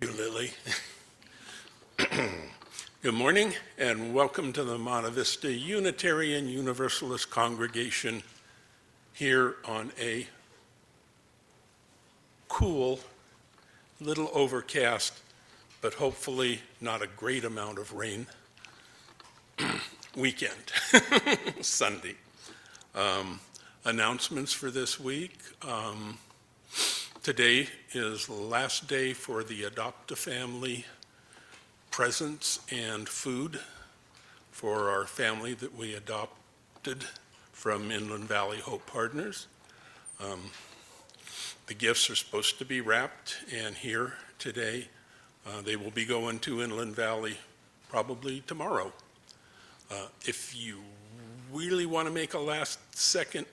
Thank you, Lily. Good morning and welcome to the Monte Vista Unitarian Universalist congregation here on a cool, little overcast, but hopefully not a great amount of rain weekend, Sunday. Announcements for this week. Today is the last day for the Adopt-A-Family presents and food for our family that we adopted from Inland Valley Hope Partners. The gifts are supposed to be wrapped and here today. They will be going to Inland Valley probably tomorrow. If you really want to make a last-second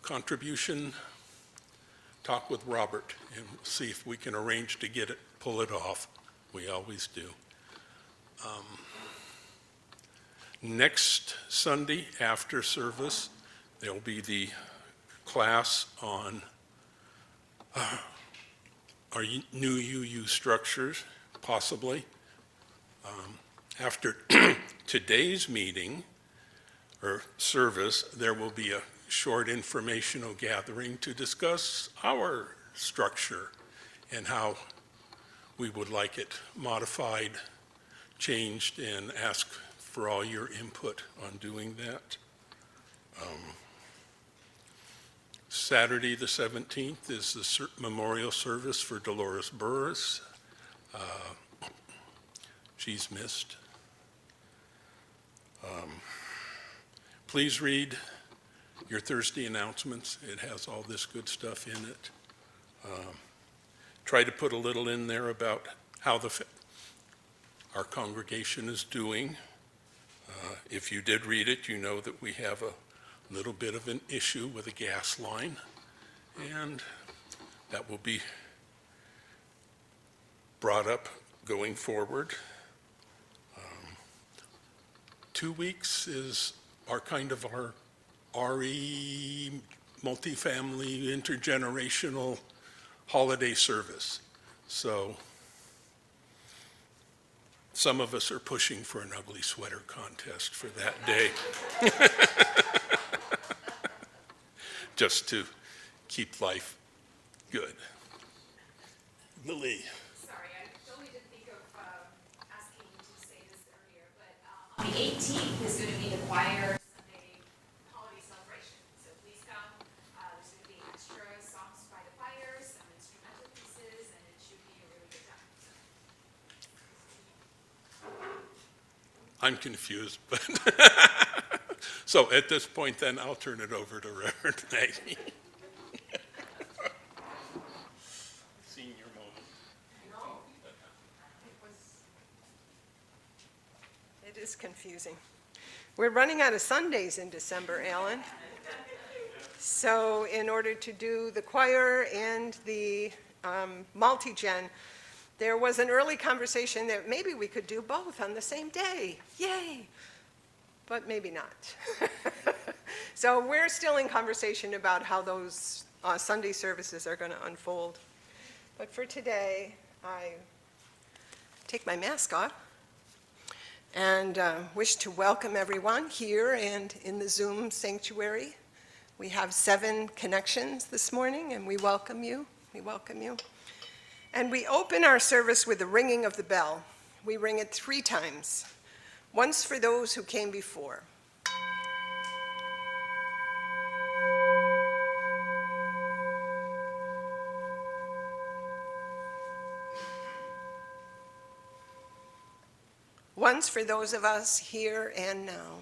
contribution, talk with Robert and see if we can arrange to pull it off. We always do. Next Sunday after service, there will be the class on our new UU structures, possibly. After today's meeting or service, there will be a short informational gathering to discuss our structure and how we would like it modified, changed, and ask for all your input on doing that. Saturday the 17th is the memorial service for Dolores Burris. She's missed. Please read your Thursday announcements. It has all this good stuff in it. Try to put a little in there about how our congregation is doing. If you did read it, you know that we have a little bit of an issue with a gas line, and that will be brought up going forward. 2 weeks is our RE multifamily intergenerational holiday service. So some of us are pushing for an ugly sweater contest for that day. Just to keep life good. Lily. Sorry, I totally didn't think of asking you to say this earlier, but on the 18th is going to be the choir Sunday holiday celebration. So please come. There's going to be extra songs by the choir, some instrumental pieces, and it should be a really good time. I'm confused, but so at this point then I'll turn it over to Reverend Maggie. Senior moment. It is confusing. We're running out of Sundays in December, Alan. So in order to do the choir and the multi-gen, there was an early conversation that maybe we could do both on the same day. Yay! But maybe not. So we're still in conversation about how those Sunday services are going to unfold. But for today, I take my mask off and wish to welcome everyone here and in the Zoom sanctuary. We have 7 connections this morning, and we welcome you. We welcome you. And we open our service with the ringing of the bell. We ring it 3 times, once for those who came before. Once for those of us here and now.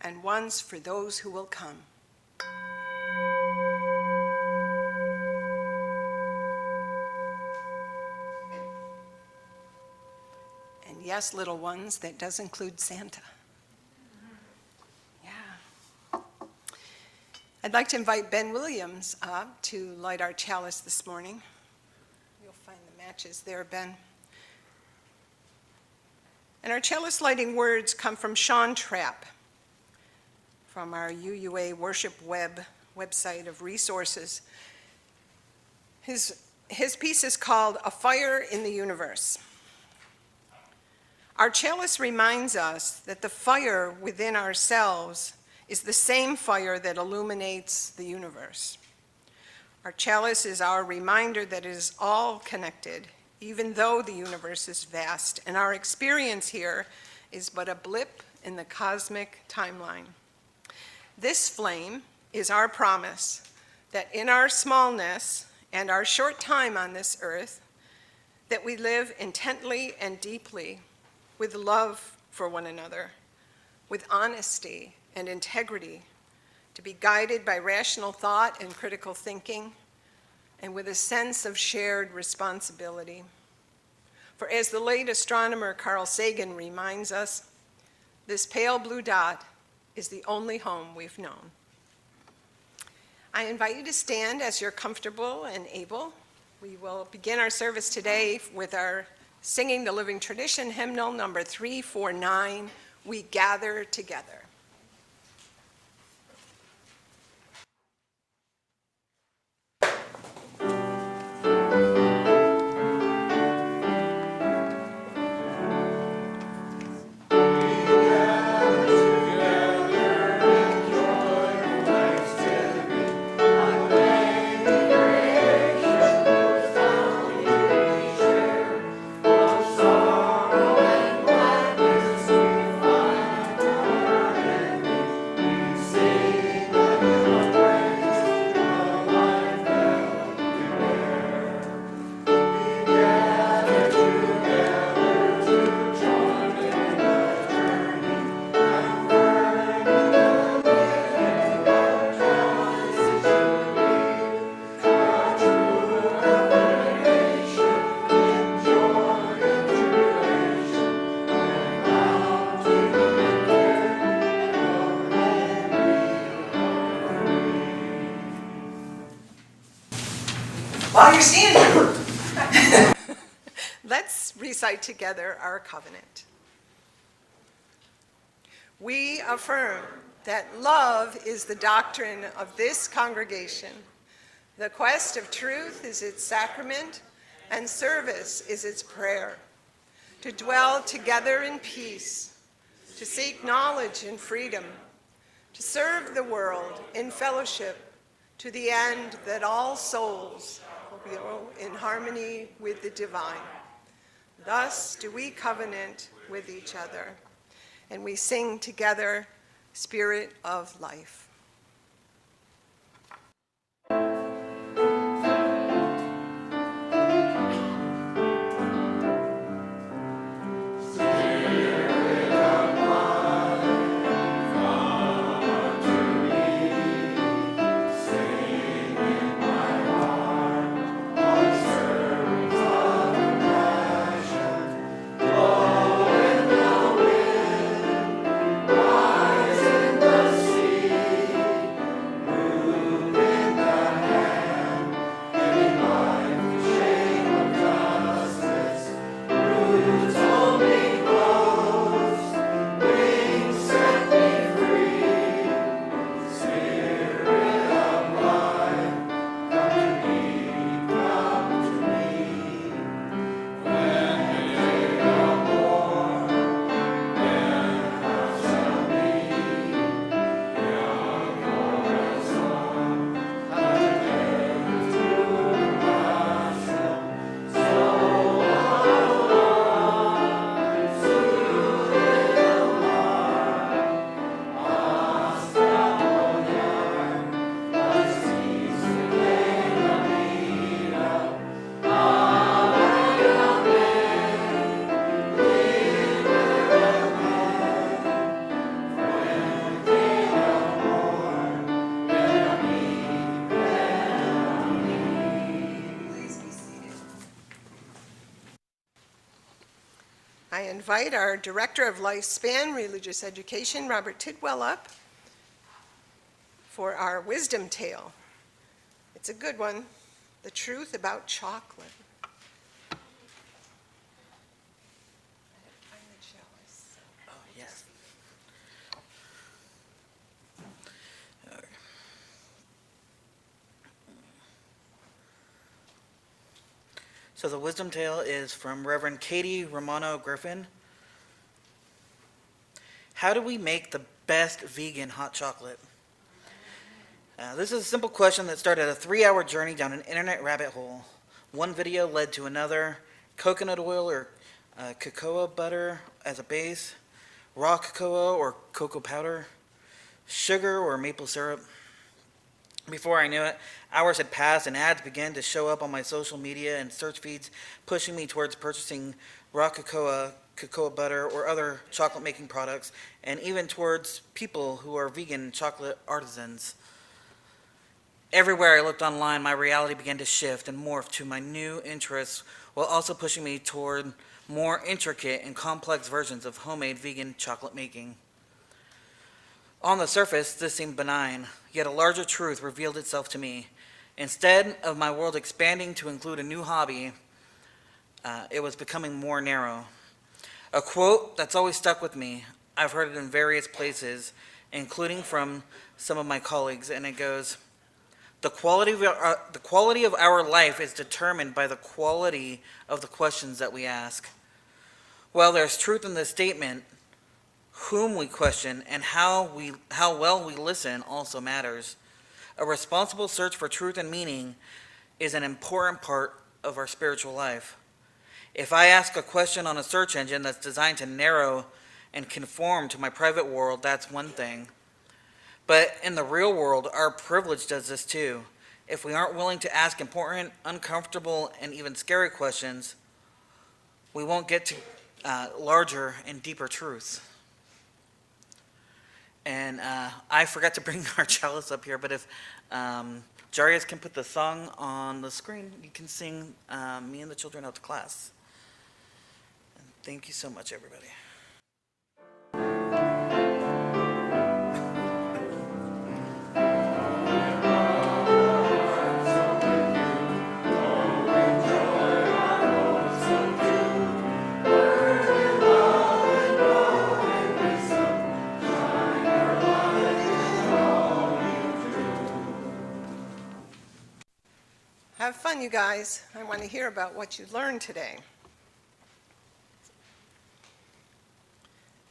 And once for those who will come. And yes, little ones, that does include Santa. Yeah. I'd like to invite Ben Williams up to light our chalice this morning. You'll find the matches there, Ben. And our chalice lighting words come from Sean Trapp, from our UUA Worship website of resources. His piece is called A Fire in the Universe. Our chalice reminds us that the fire within ourselves is the same fire that illuminates the universe. Our chalice is our reminder that it is all connected, even though the universe is vast, and our experience here is but a blip in the cosmic timeline. This flame is our promise that in our smallness and our short time on this earth, that we live intently and deeply with love for one another, with honesty and integrity, to be guided by rational thought and critical thinking, and with a sense of shared responsibility. For as the late astronomer Carl Sagan reminds us, this pale blue dot is the only home we've known. I invite you to stand as you're comfortable and able. We will begin our service today with our singing the Living Tradition hymnal number 349, We Gather Together. While you're standing. Let's recite together our covenant. We affirm that love is the doctrine of this congregation. The quest of truth is its sacrament, and service is its prayer. To dwell together in peace, to seek knowledge in freedom, to serve the world in fellowship, to the end that all souls will be in harmony with the divine. Thus do we covenant with each other, and we sing together, Spirit of Life. I invite our Director of Lifespan Religious Education, Robert Tidwell, up for our wisdom tale. It's a good one, The Truth About Chocolate. I didn't find the chalice. So the wisdom tale is from Reverend Katie Romano Griffin. How do we make the best vegan hot chocolate? This is a simple question that started a 3-hour journey down an internet rabbit hole. One video led to another. Coconut oil or cocoa butter as a base, raw cocoa or cocoa powder, sugar or maple syrup. Before I knew it, hours had passed and ads began to show up on my social media and search feeds, pushing me towards purchasing raw cocoa butter, or other chocolate making products, and even towards people who are vegan chocolate artisans. Everywhere I looked online, my reality began to shift and morph to my new interests, while also pushing me toward more intricate and complex versions of homemade vegan chocolate making. On the surface, this seemed benign, yet a larger truth revealed itself to me. Instead of my world expanding to include a new hobby, it was becoming more narrow. A quote that's always stuck with me, I've heard it in various places, including from some of my colleagues, and it goes, the quality of our life is determined by the quality of the questions that we ask. While there's truth in this statement, whom we question and how well we listen also matters. A responsible search for truth and meaning is an important part of our spiritual life. If I ask a question on a search engine that's designed to narrow and conform to my private world, that's one thing. But in the real world, our privilege does this too. If we aren't willing to ask important, uncomfortable, and even scary questions, we won't get to larger and deeper truths. And I forgot to bring our chalice up here, but if Jaryus can put the song on the screen, you can sing Me and the Children out to class. And thank you so much, everybody. Have fun, you guys. I want to hear about what you learned today.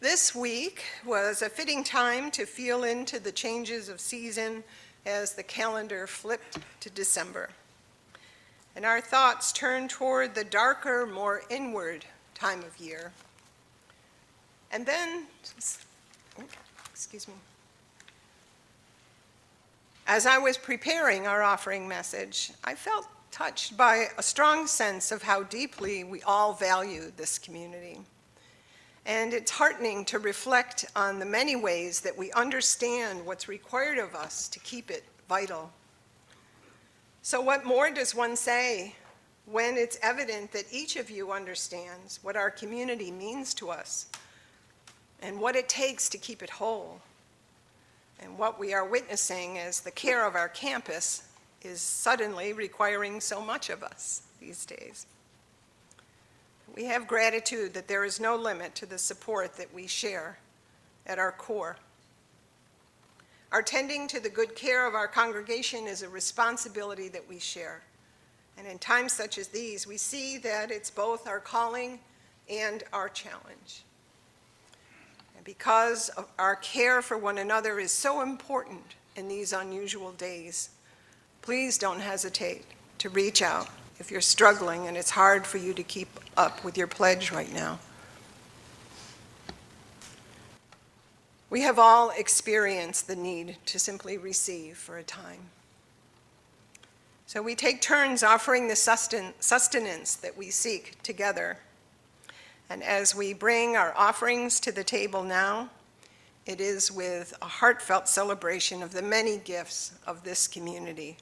This week was a fitting time to feel into the changes of season as the calendar flipped to December. And our thoughts turned toward the darker, more inward time of year. And then, excuse me. As I was preparing our offering message, I felt touched by a strong sense of how deeply we all value this community. And it's heartening to reflect on the many ways that we understand what's required of us to keep it vital. So what more does one say when it's evident that each of you understands what our community means to us and what it takes to keep it whole? And what we are witnessing as the care of our campus is suddenly requiring so much of us these days. We have gratitude that there is no limit to the support that we share at our core. Our tending to the good care of our congregation is a responsibility that we share. And in times such as these, we see that it's both our calling and our challenge. Because our care for one another is so important in these unusual days, please don't hesitate to reach out if you're struggling and it's hard for you to keep up with your pledge right now. We have all experienced the need to simply receive for a time. So we take turns offering the sustenance that we seek together. And as we bring our offerings to the table now, it is with a heartfelt celebration of the many gifts of this community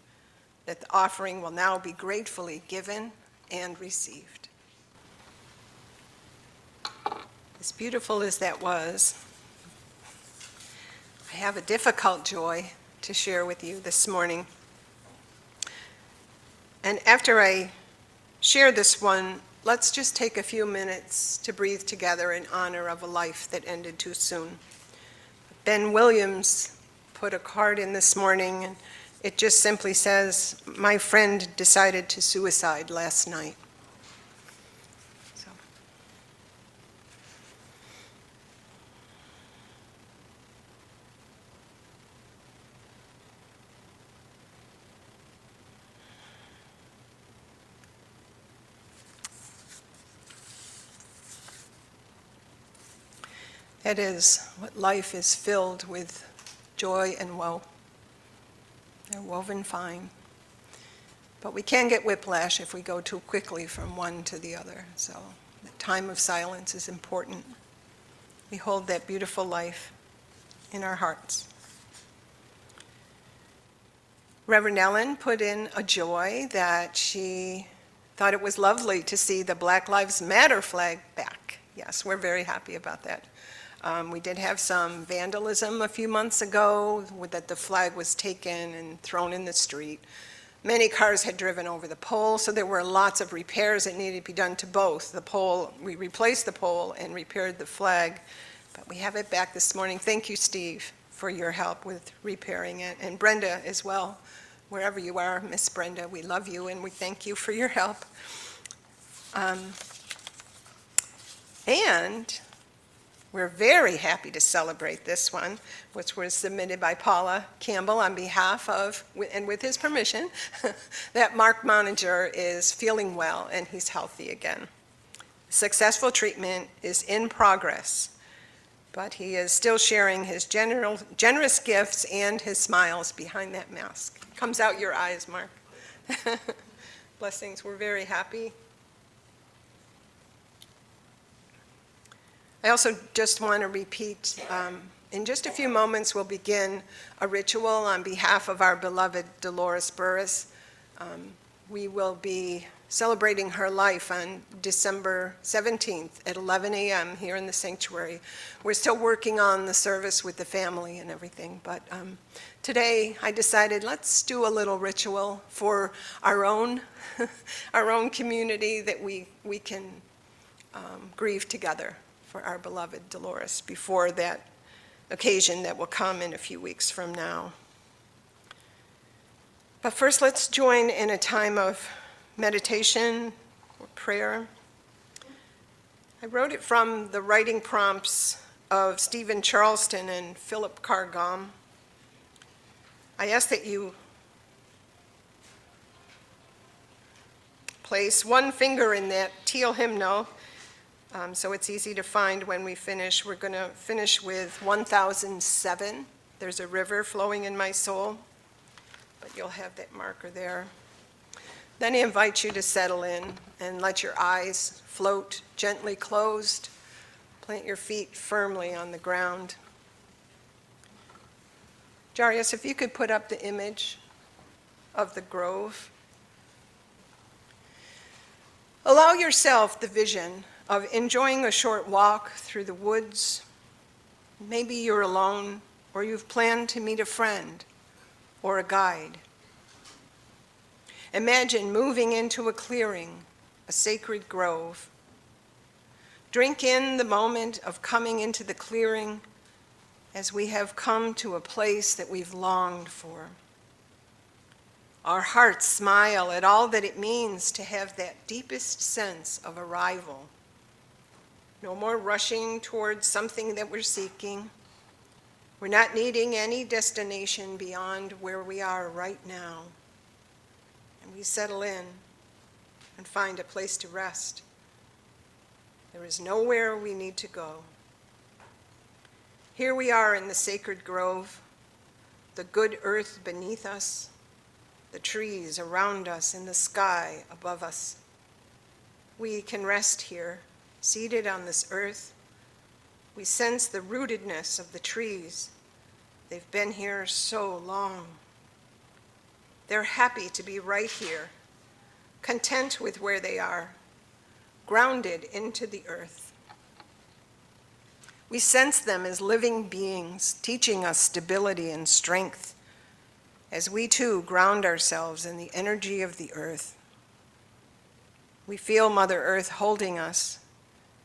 that the offering will now be gratefully given and received. As beautiful as that was, I have a difficult joy to share with you this morning. And after I share this one, let's just take a few minutes to breathe together in honor of a life that ended too soon. Ben Williams put a card in this morning, and it just simply says, "My friend decided to suicide last night." It is what life is filled with, joy and woe. They're woven fine. But we can get whiplash if we go too quickly from one to the other. So the time of silence is important. We hold that beautiful life in our hearts. Reverend Ellen put in a joy that she thought it was lovely to see the Black Lives Matter flag back. Yes, we're very happy about that. We did have some vandalism a few months ago that the flag was taken and thrown in the street. Many cars had driven over the pole, so there were lots of repairs that needed to be done to both. The pole, we replaced the pole and repaired the flag, but we have it back this morning. Thank you, Steve, for your help with repairing it, and Brenda as well. Wherever you are, Miss Brenda, we love you and we thank you for your help. And we're very happy to celebrate this one, which was submitted by Paula Campbell on behalf of, and with his permission, that Mark Moninger is feeling well and he's healthy again. Successful treatment is in progress, but he is still sharing his generous gifts and his smiles behind that mask. Comes out your eyes, Mark. Blessings, we're very happy. I also just want to repeat, in just a few moments we'll begin a ritual on behalf of our beloved Dolores Burris. We will be celebrating her life on December 17th at 11 a.m. here in the sanctuary. We're still working on the service with the family and everything, but today I decided let's do a little ritual for our own, our own community that we can grieve together for our beloved Dolores before that occasion that will come in a few weeks from now. But first, let's join in a time of meditation or prayer. I wrote it from the writing prompts of Stephen Charleston and Philip Carr-Gomm. I ask that you place one finger in that teal hymnal so it's easy to find when we finish. We're going to finish with 1007. There's a river flowing in my soul, but you'll have that marker there. Then I invite you to settle in and let your eyes float gently closed. Plant your feet firmly on the ground. Jaryus, if you could put up the image of the grove. Allow yourself the vision of enjoying a short walk through the woods. Maybe you're alone, or you've planned to meet a friend or a guide. Imagine moving into a clearing, a sacred grove. Drink in the moment of coming into the clearing as we have come to a place that we've longed for. Our hearts smile at all that it means to have that deepest sense of arrival. No more rushing towards something that we're seeking. We're not needing any destination beyond where we are right now. And we settle in and find a place to rest. There is nowhere we need to go. Here we are in the sacred grove, the good earth beneath us, the trees around us, and the sky above us. We can rest here, seated on this earth. We sense the rootedness of the trees. They've been here so long. They're happy to be right here, content with where they are, grounded into the earth. We sense them as living beings, teaching us stability and strength as we too ground ourselves in the energy of the earth. We feel Mother Earth holding us,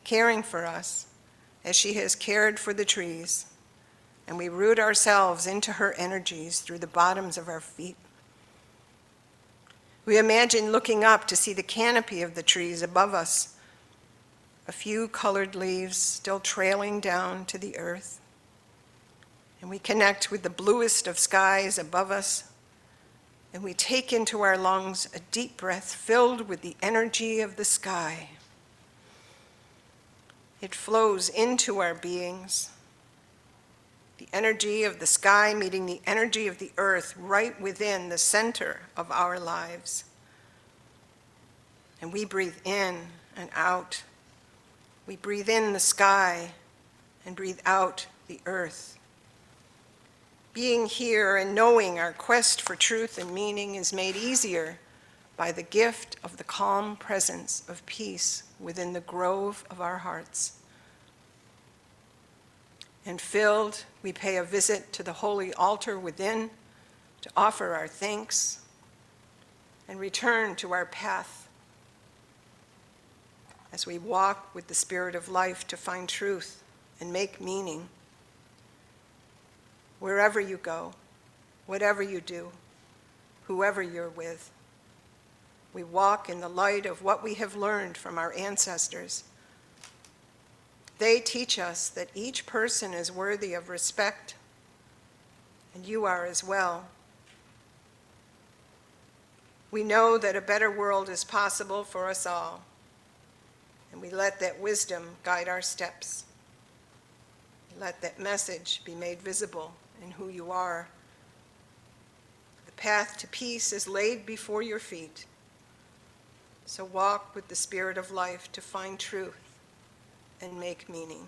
caring for us as she has cared for the trees, and we root ourselves into her energies through the bottoms of our feet. We imagine looking up to see the canopy of the trees above us, a few colored leaves still trailing down to the earth. And we connect with the bluest of skies above us, and we take into our lungs a deep breath filled with the energy of the sky. It flows into our beings, the energy of the sky meeting the energy of the earth right within the center of our lives. And we breathe in and out. We breathe in the sky and breathe out the earth. Being here and knowing our quest for truth and meaning is made easier by the gift of the calm presence of peace within the grove of our hearts. And filled, we pay a visit to the holy altar within to offer our thanks and return to our path as we walk with the spirit of life to find truth and make meaning. Wherever you go, whatever you do, whoever you're with, we walk in the light of what we have learned from our ancestors. They teach us that each person is worthy of respect, and you are as well. We know that a better world is possible for us all, and we let that wisdom guide our steps. Let that message be made visible in who you are. The path to peace is laid before your feet. So walk with the spirit of life to find truth and make meaning.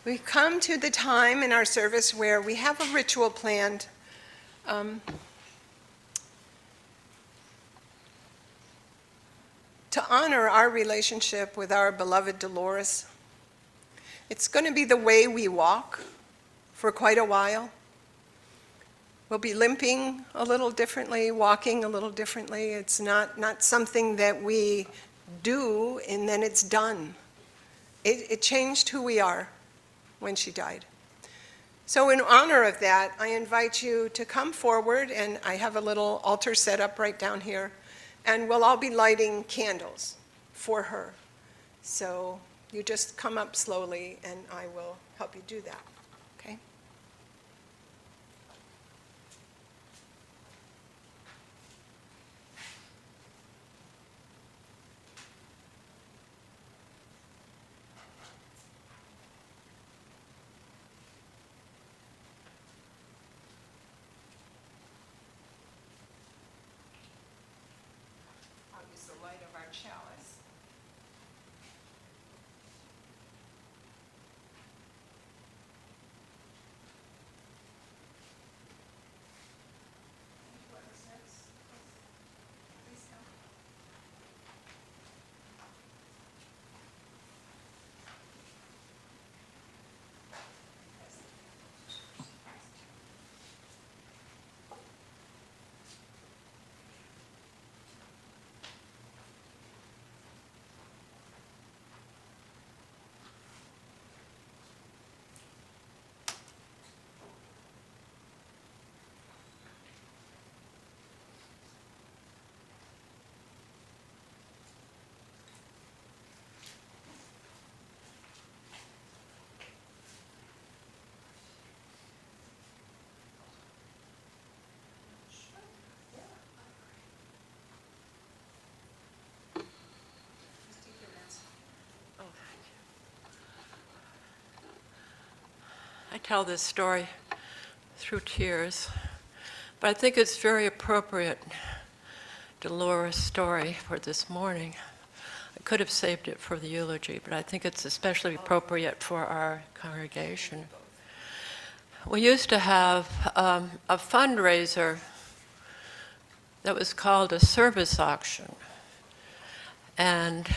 We come to the time in our service where we have a ritual planned. To honor our relationship with our beloved Dolores. It's going to be the way we walk for quite a while. We'll be limping a little differently, walking a little differently. It's not something that we do and then it's done. It changed who we are when she died. So in honor of that, I invite you to come forward, and I have a little altar set up right down here, and we'll all be lighting candles for her. So you just come up slowly, and I will help you do that, okay? I'll use the light of our chalice. I tell this story through tears, but I think it's very appropriate, Dolores' story for this morning. I could have saved it for the eulogy, but I think it's especially appropriate for our congregation. We used to have a fundraiser that was called a service auction, and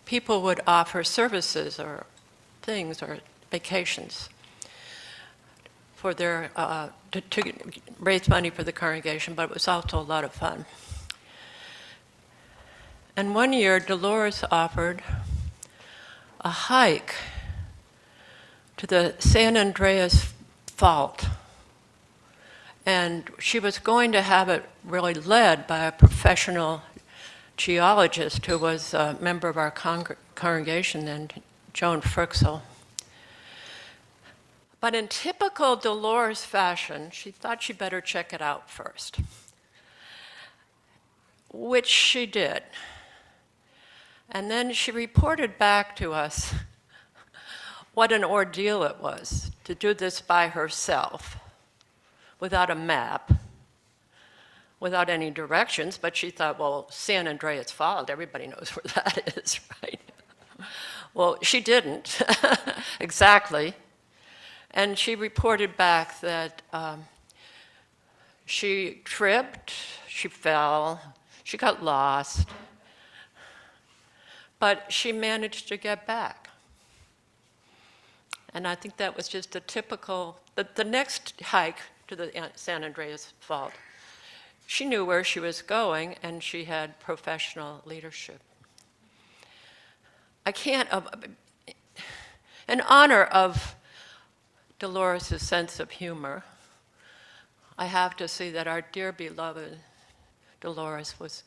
people would offer services or things or vacations for their, to raise money for the congregation, but it was also a lot of fun. And one year, Dolores offered a hike to the San Andreas Fault. And she was going to have it really led by a professional geologist who was a member of our congregation then, Joan Fruxel. But in typical Dolores fashion, she thought she better check it out first, which she did. And then she reported back to us what an ordeal it was to do this by herself, without a map, without any directions, but she thought, well, San Andreas Fault, everybody knows where that is, right? Well, she didn't, exactly. And she reported back that she tripped, she fell, she got lost, but she managed to get back. And I think that was just a typical, the next hike to the San Andreas Fault, she knew where she was going and she had professional leadership. I can't, in honor of Dolores' sense of humor, I have to say that our dear beloved Dolores was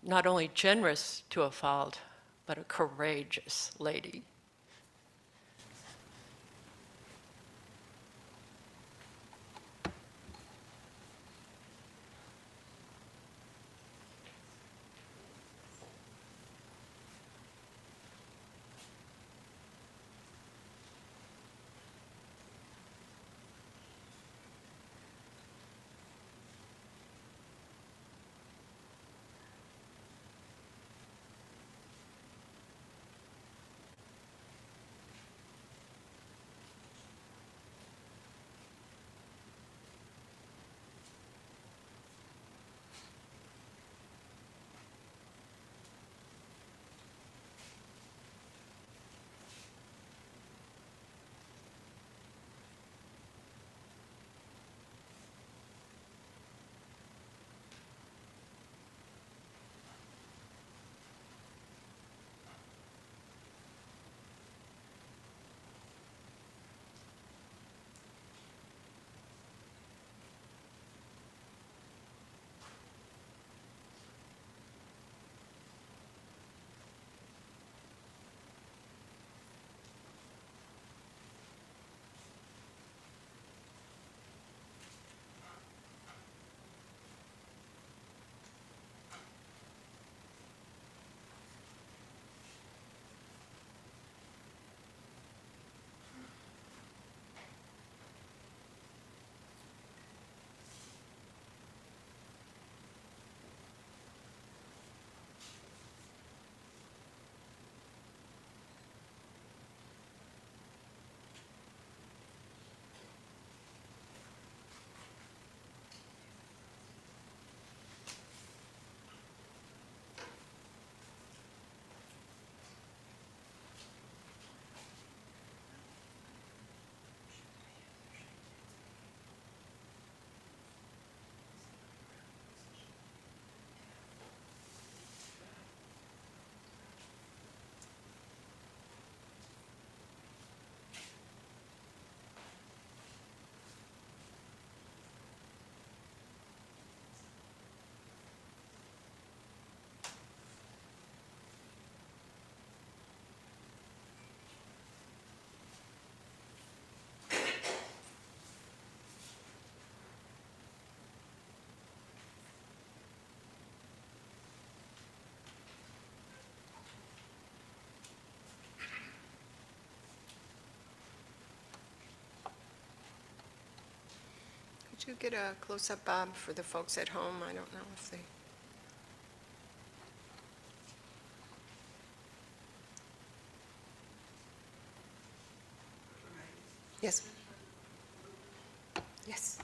not only generous to a fault, but a courageous lady. Could you get a close-up, Bob, for the folks at home? I don't know if they... Yes. Yes.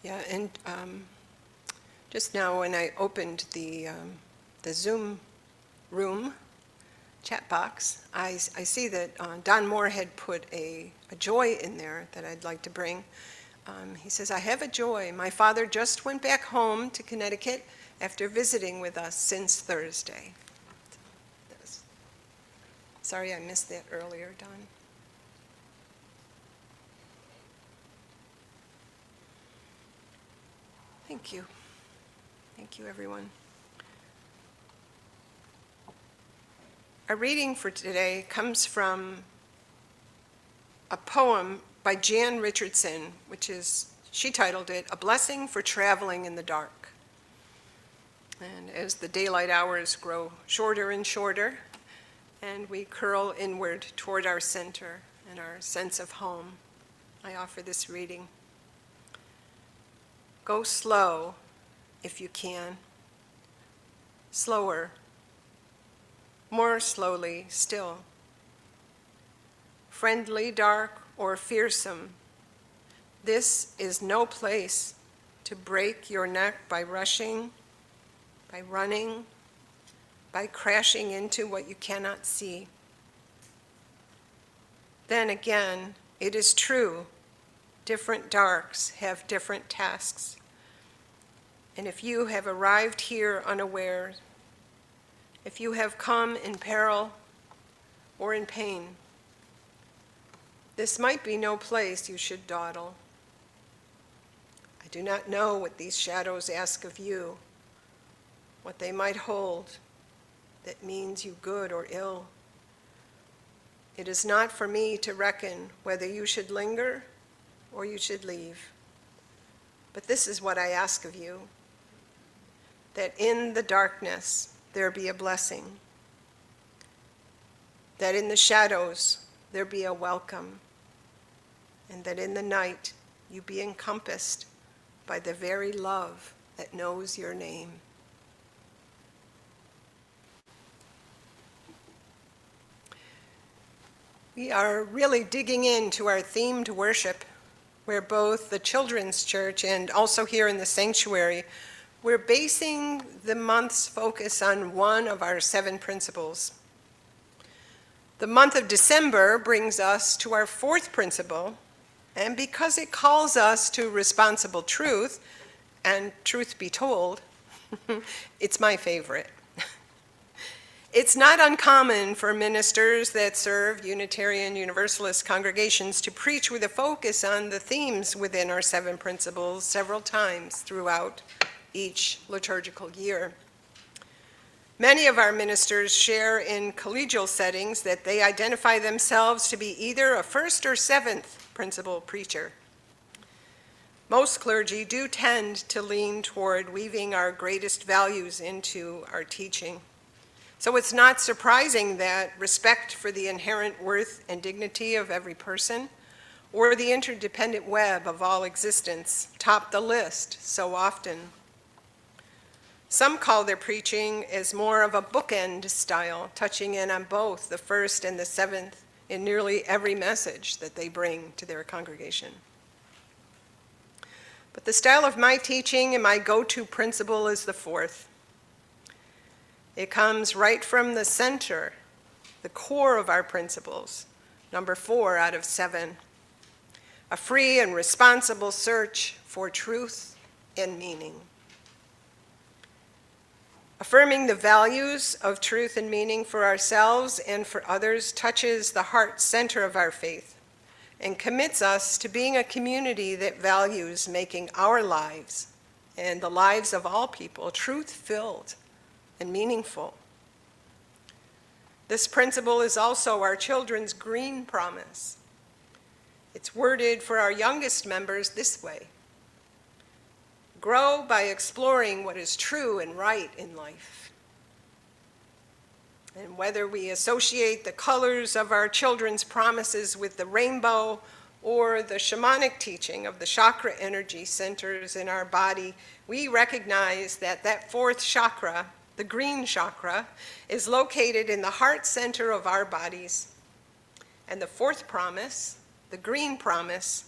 Yeah, and just now when I opened the Zoom room chat box, I see that Don Moore had put a joy in there that I'd like to bring. He says, I have a joy. My father just went back home to Connecticut after visiting with us since Thursday. Sorry I missed that earlier, Don. Thank you. Thank you, everyone. Our reading for today comes from a poem by Jan Richardson, she titled it, "A Blessing for Traveling in the Dark." And as the daylight hours grow shorter and shorter, and we curl inward toward our center and our sense of home, I offer this reading. Go slow if you can, slower, more slowly still. Friendly, dark, or fearsome, this is no place to break your neck by rushing, by running, by crashing into what you cannot see. Then again, it is true, different darks have different tasks. And if you have arrived here unaware, if you have come in peril or in pain, this might be no place you should dawdle. I do not know what these shadows ask of you, what they might hold that means you good or ill. It is not for me to reckon whether you should linger or you should leave. But this is what I ask of you, that in the darkness there be a blessing, that in the shadows there be a welcome, and that in the night you be encompassed by the very love that knows your name. We are really digging into our themed worship, where both the children's church and also here in the sanctuary, we're basing the month's focus on one of our 7 principles. The month of December brings us to our 4th principle, and because it calls us to responsible truth, and truth be told, it's my favorite. It's not uncommon for ministers that serve Unitarian Universalist congregations to preach with a focus on the themes within our 7 principles several times throughout each liturgical year. Many of our ministers share in collegial settings that they identify themselves to be either a 1st or 7th principle preacher. Most clergy do tend to lean toward weaving our greatest values into our teaching. So it's not surprising that respect for the inherent worth and dignity of every person, or the interdependent web of all existence, top the list so often. Some call their preaching as more of a bookend style, touching in on both the 1st and the 7th in nearly every message that they bring to their congregation. But the style of my teaching and my go-to principle is the 4th. It comes right from the center, the core of our principles, number 4 out of 7. A free and responsible search for truth and meaning. Affirming the values of truth and meaning for ourselves and for others touches the heart center of our faith and commits us to being a community that values making our lives and the lives of all people truth-filled and meaningful. This principle is also our children's green promise. It's worded for our youngest members this way: grow by exploring what is true and right in life. And whether we associate the colors of our children's promises with the rainbow or the shamanic teaching of the chakra energy centers in our body, we recognize that that 4th chakra, the green chakra, is located in the heart center of our bodies. And the 4th promise, the green promise,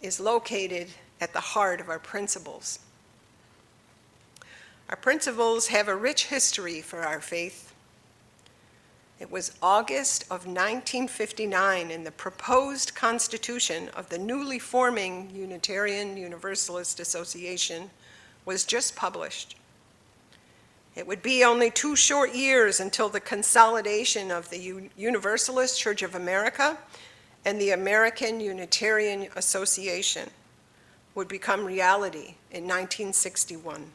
is located at the heart of our principles. Our principles have a rich history for our faith. It was August of 1959 in the proposed constitution of the newly forming Unitarian Universalist Association was just published. It would be only 2 short years until the consolidation of the Universalist Church of America and the American Unitarian Association would become reality in 1961.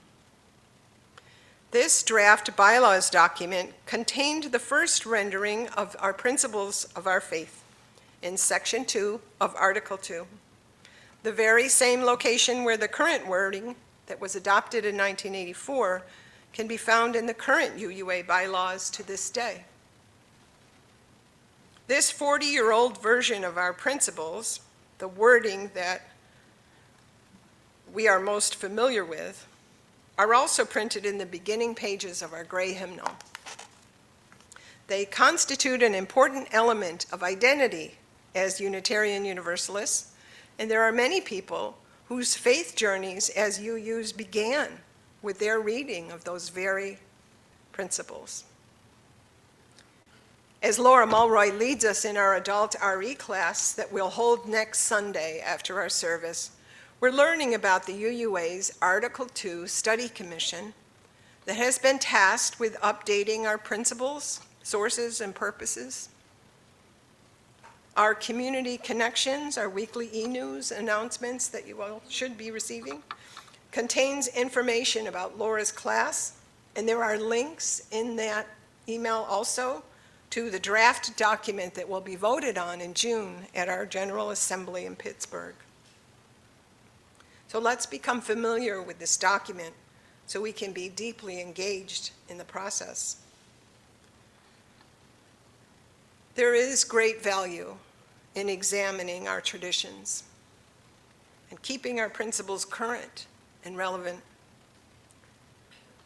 This draft bylaws document contained the first rendering of our principles of our faith in Section 2 of Article 2, the very same location where the current wording that was adopted in 1984 can be found in the current UUA bylaws to this day. This 40-year-old version of our principles, the wording that we are most familiar with, are also printed in the beginning pages of our gray hymnal. They constitute an important element of identity as Unitarian Universalists, and there are many people whose faith journeys as UUs began with their reading of those very principles. As Laura Mulroy leads us in our adult RE class that we'll hold next Sunday after our service, we're learning about the UUA's Article 2 Study Commission that has been tasked with updating our principles, sources, and purposes. Our community connections, our weekly e-news announcements that you all should be receiving, contains information about Laura's class, and there are links in that email also to the draft document that will be voted on in June at our General Assembly in Pittsburgh. So let's become familiar with this document so we can be deeply engaged in the process. There is great value in examining our traditions and keeping our principles current and relevant.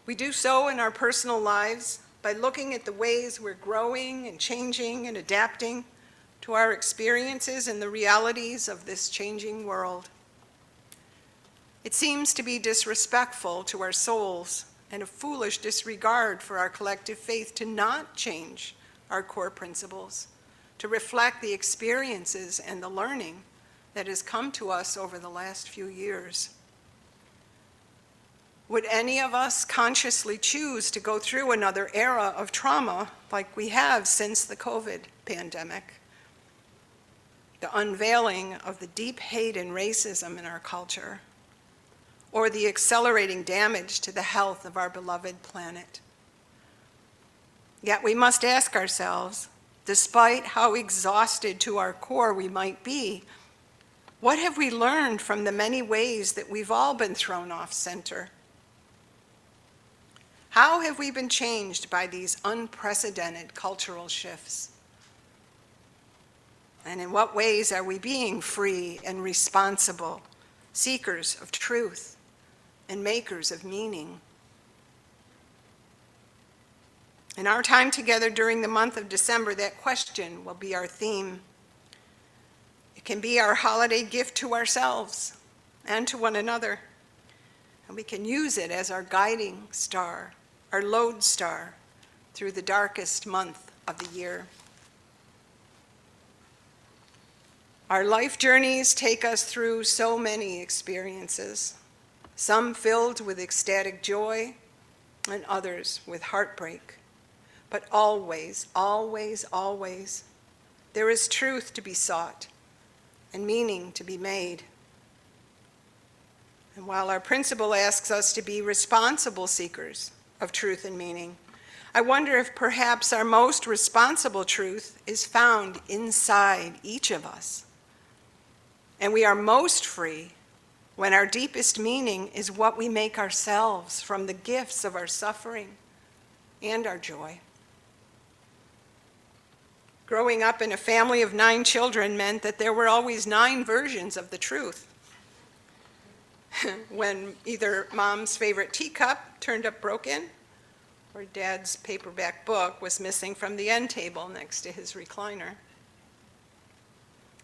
We do so in our personal lives by looking at the ways we're growing and changing and adapting to our experiences and the realities of this changing world. It seems to be disrespectful to our souls and a foolish disregard for our collective faith to not change our core principles, to reflect the experiences and the learning that has come to us over the last few years. Would any of us consciously choose to go through another era of trauma like we have since the COVID pandemic? The unveiling of the deep hate and racism in our culture, or the accelerating damage to the health of our beloved planet. Yet we must ask ourselves, despite how exhausted to our core we might be, what have we learned from the many ways that we've all been thrown off center? How have we been changed by these unprecedented cultural shifts? And in what ways are we being free and responsible, seekers of truth and makers of meaning? In our time together during the month of December, that question will be our theme. It can be our holiday gift to ourselves and to one another, and we can use it as our guiding star, our lodestar through the darkest month of the year. Our life journeys take us through so many experiences, some filled with ecstatic joy and others with heartbreak. But always, always, always, there is truth to be sought and meaning to be made. And while our principle asks us to be responsible seekers of truth and meaning, I wonder if perhaps our most responsible truth is found inside each of us. And we are most free when our deepest meaning is what we make ourselves from the gifts of our suffering and our joy. Growing up in a family of 9 children meant that there were always 9 versions of the truth. When either mom's favorite teacup turned up broken, or dad's paperback book was missing from the end table next to his recliner.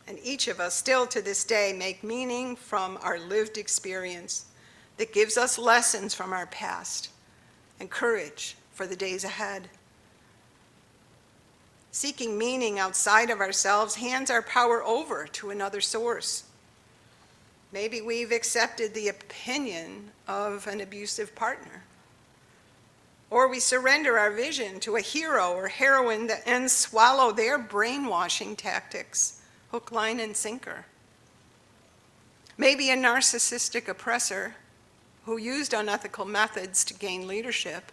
And each of us still to this day make meaning from our lived experience that gives us lessons from our past and courage for the days ahead. Seeking meaning outside of ourselves hands our power over to another source. Maybe we've accepted the opinion of an abusive partner. Or we surrender our vision to a hero or heroine and swallow their brainwashing tactics, hook, line, and sinker. Maybe a narcissistic oppressor who used unethical methods to gain leadership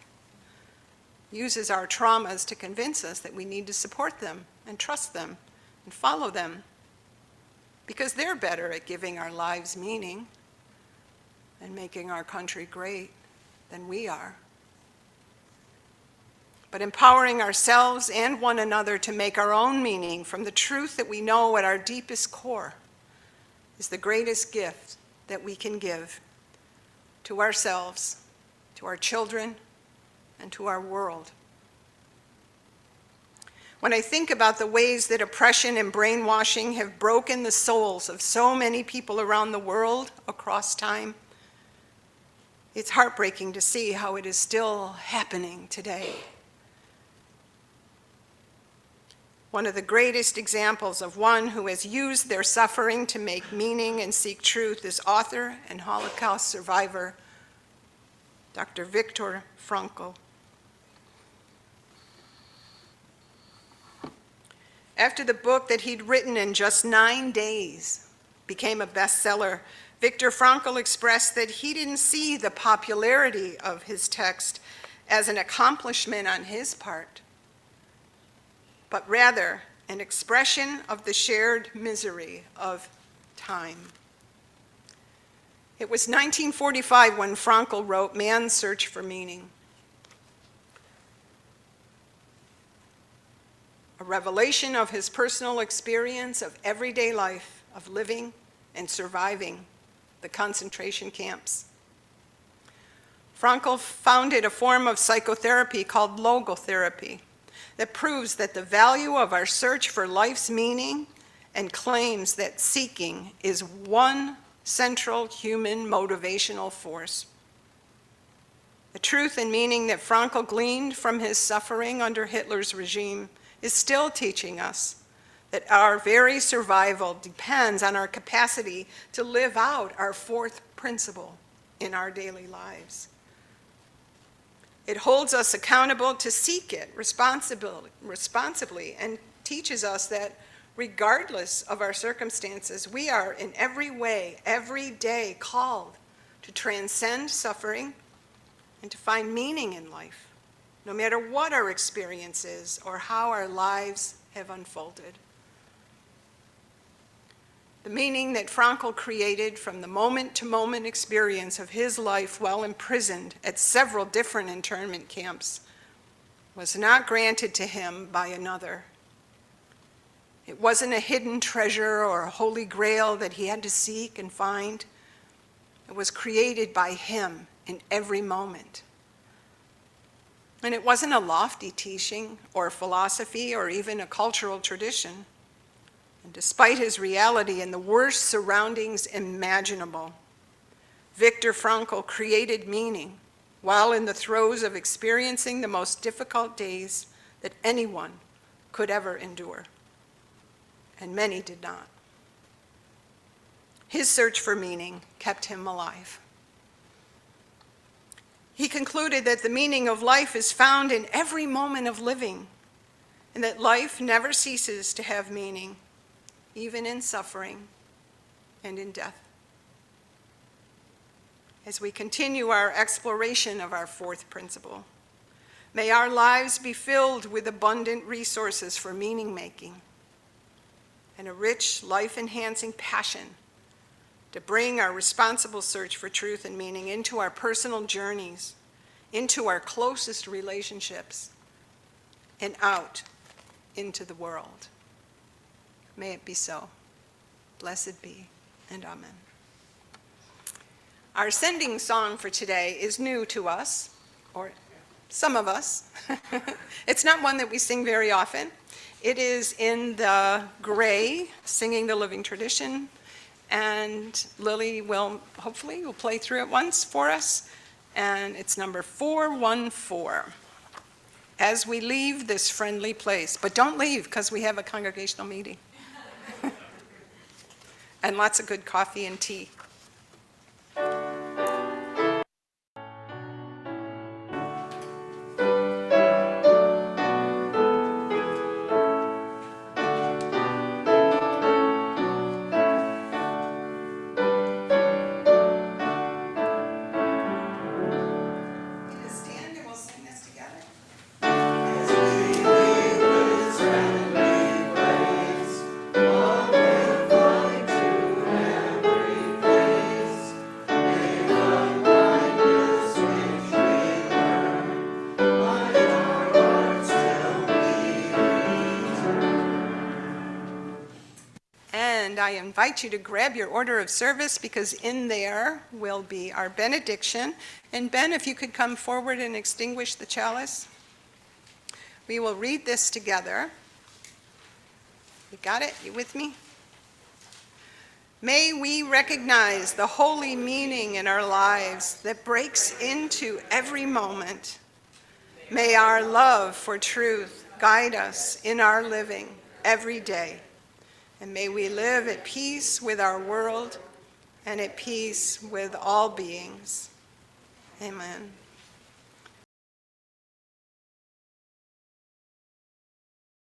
uses our traumas to convince us that we need to support them and trust them and follow them because they're better at giving our lives meaning and making our country great than we are. But empowering ourselves and one another to make our own meaning from the truth that we know at our deepest core is the greatest gift that we can give to ourselves, to our children, and to our world. When I think about the ways that oppression and brainwashing have broken the souls of so many people around the world across time, it's heartbreaking to see how it is still happening today. One of the greatest examples of one who has used their suffering to make meaning and seek truth is author and Holocaust survivor, Dr. Viktor Frankl. After the book that he'd written in just 9 days became a bestseller, Viktor Frankl expressed that he didn't see the popularity of his text as an accomplishment on his part, but rather an expression of the shared misery of time. It was 1945 when Frankl wrote Man's Search for Meaning, a revelation of his personal experience of everyday life, of living and surviving the concentration camps. Frankl founded a form of psychotherapy called logotherapy that proves that the value of our search for life's meaning and claims that seeking is one central human motivational force. The truth and meaning that Frankl gleaned from his suffering under Hitler's regime is still teaching us that our very survival depends on our capacity to live out our fourth principle in our daily lives. It holds us accountable to seek it responsibly and teaches us that regardless of our circumstances, we are in every way, every day called to transcend suffering and to find meaning in life, no matter what our experience is or how our lives have unfolded. The meaning that Frankl created from the moment-to-moment experience of his life while imprisoned at several different internment camps was not granted to him by another. It wasn't a hidden treasure or a holy grail that he had to seek and find. It was created by him in every moment. And it wasn't a lofty teaching or philosophy or even a cultural tradition. And despite his reality in the worst surroundings imaginable, Viktor Frankl created meaning while in the throes of experiencing the most difficult days that anyone could ever endure. And many did not. His search for meaning kept him alive. He concluded that the meaning of life is found in every moment of living, and that life never ceases to have meaning, even in suffering and in death. As we continue our exploration of our fourth principle, may our lives be filled with abundant resources for meaning-making and a rich, life-enhancing passion to bring our responsible search for truth and meaning into our personal journeys, into our closest relationships, and out into the world. May it be so. Blessed be, and amen. Our sending song for today is new to us, or some of us. It's not one that we sing very often. It is in the gray, Singing the Living Tradition, and Lily will hopefully play through it once for us, and it's number 414. As we leave this friendly place, but don't leave because we have a congregational meeting. And lots of good coffee and tea. Stand and we'll sing this together. end, I invite you to grab your order of service because in there will be our benediction. And Ben, if you could come forward and extinguish the chalice. We will read this together. You got it? You with me? May we recognize the holy meaning in our lives that breaks into every moment. May our love for truth guide us in our living every day. And may we live at peace with our world and at peace with all beings. Amen.